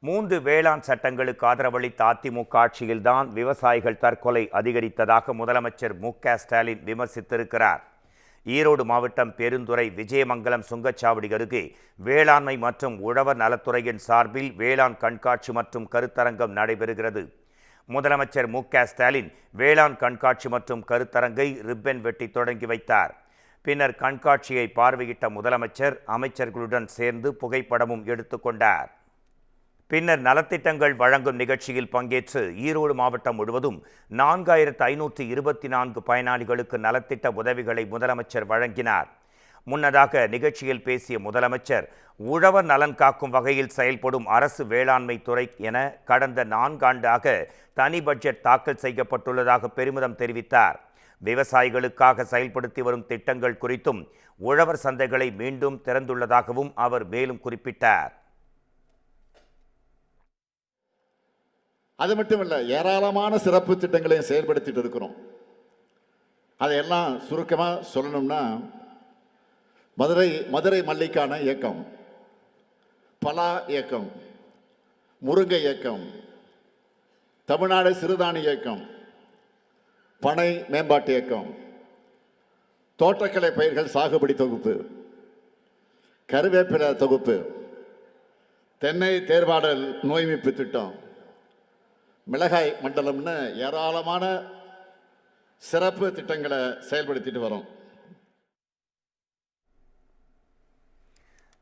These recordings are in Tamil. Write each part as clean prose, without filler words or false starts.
3 வேளாண் சட்டங்களுக்கு ஆதரவளித்த அதிமுக ஆட்சியில்தான் விவசாயிகள் தற்கொலை அதிகரித்ததாக முதலமைச்சர் மு.க.ஸ்டாலின் விமர்சித்திருக்கிறார். ஈரோடு மாவட்டம் பெருந்துறை விஜயமங்கலம் சுங்கச்சாவடி அருகே வேளாண்மை மற்றும் உழவர் நலத்துறையின் சார்பில் வேளாண் கண்காட்சி மற்றும் கருத்தரங்கம் நடைபெறுகிறது. முதலமைச்சர் மு.க.ஸ்டாலின் வேளாண் கண்காட்சி மற்றும் கருத்தரங்கை ரிப்பன் வெட்டி தொடங்கி வைத்தார். பின்னர் கண்காட்சியை பார்வையிட்ட முதலமைச்சர் அமைச்சர்களுடன் சேர்ந்து புகைப்படமும் எடுத்துக்கொண்டார். பின்னர் நலத்திட்டங்கள் வழங்கும் நிகழ்ச்சியில் பங்கேற்று ஈரோடு மாவட்டம் முழுவதும் 4524 பயனாளிகளுக்கு நலத்திட்ட உதவிகளை முதலமைச்சர் வழங்கினார். முன்னதாக நிகழ்ச்சியில் பேசிய முதலமைச்சர் உழவர் நலன் காக்கும் வகையில் செயல்படும் அரசு வேளாண்மை துறை என கடந்த 4 ஆண்டாக தனி பட்ஜெட் தாக்கல் செய்யப்பட்டுள்ளதாக பெருமிதம் தெரிவித்தார். விவசாயிகளுக்காக செயல்படுத்தி வரும் திட்டங்கள் குறித்தும் உழவர் சந்தைகளை மீண்டும் திறந்துள்ளதாகவும் அவர் மேலும் குறிப்பிட்டார். அது மட்டுமல்ல, ஏராளமான சிறப்பு திட்டங்களையும் செயல்படுத்திட்டு இருக்கிறோம். அதையெல்லாம் சுருக்கமாக சொல்லணும்னா, மதுரை மல்லிக்கான இயக்கம், பலா இயக்கம், முருங்கை இயக்கம், தமிழ்நாடு சிறுதானிய இயக்கம், பனை மேம்பாட்டு இயக்கம், தோட்டக்கலை பயிர்கள் சாகுபடி தொகுப்பு, கருவேப்பிலை தொகுப்பு, தென்னை தேர்வாடல் நோய் மீட்பு திட்டம், மிளகாய் மண்டலம்னு ஏராளமான சிறப்பு திட்டங்களை செயல்படுத்திட்டு வரோம்.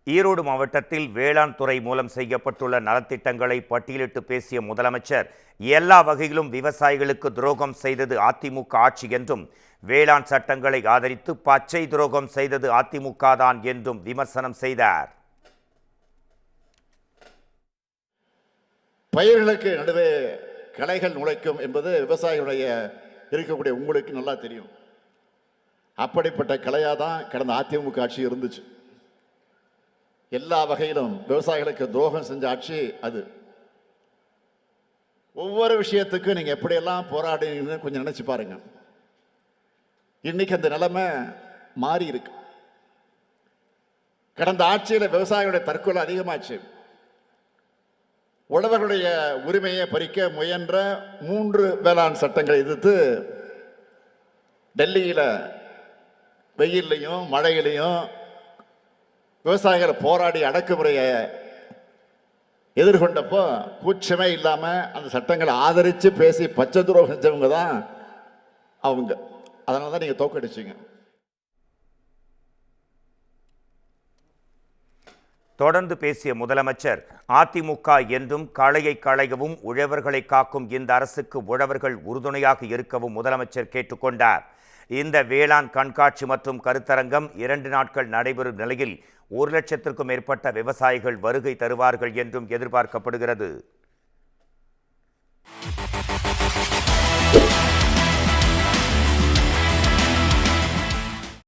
ஈரோடு மாவட்டத்தில் வேளாண் துறை மூலம் செய்யப்பட்டுள்ள நலத்திட்டங்களை பட்டியலிட்டு பேசிய முதலமைச்சர் எல்லா வகையிலும் விவசாயிகளுக்கு துரோகம் செய்தது அதிமுக ஆட்சி என்றும், வேளாண் சட்டங்களை ஆதரித்து பச்சை துரோகம் செய்தது அதிமுக தான் என்றும் விமர்சனம் செய்தார். பயிர்களுக்கு நடுவே களைகள் நுழைக்கும் என்பது விவசாயிகளுடைய இருக்கக்கூடிய உங்களுக்கு நல்லா தெரியும். அப்படிப்பட்ட கலையாக தான் கடந்த அதிமுக ஆட்சி இருந்துச்சு. எல்லா வகையிலும் விவசாயிகளுக்கு துரோகம் செஞ்ச ஆட்சி அது. ஒவ்வொரு விஷயத்துக்கும் நீங்கள் எப்படியெல்லாம் போராடுங்கன்னு கொஞ்சம் நினைச்சு பாருங்க. இன்னைக்கு அந்த நிலைமை மாறி இருக்கு. கடந்த ஆட்சியில் விவசாயிகளுடைய தற்கொலை அதிகமாச்சு. உழவர்களுடைய உரிமையை பறிக்க முயன்ற 3 வேளாண் சட்டங்களை எதிர்த்து டெல்லியில் வெயிலையும் மழையிலையும் விவசாயிகள் போராடி அடக்குமுறையை எதிர்கொண்டப்போ கூச்சமே இல்லாமல் அந்த சட்டங்களை ஆதரித்து பேசி பச்சை துரோகம் செஞ்சவங்க தான் அவங்க. அதனால தான் நீங்கள் தோக்கடிச்சிங்க. தொடர்ந்து பேசிய முதலமைச்சர் அதிமுக என்றும் களையை களையவும் உழவர்களை காக்கும் இந்த அரசுக்கு உழவர்கள் உறுதுணையாக இருக்கவும் முதலமைச்சர் கேட்டுக்கொண்டார். இந்த வேளாண் கண்காட்சி மற்றும் கருத்தரங்கம் 2 நாட்கள் நடைபெறும் நிலையில் 1 லட்சத்திற்கும் மேற்பட்ட விவசாயிகள் வருகை தருவார்கள் என்றும் எதிர்பார்க்கப்படுகிறது.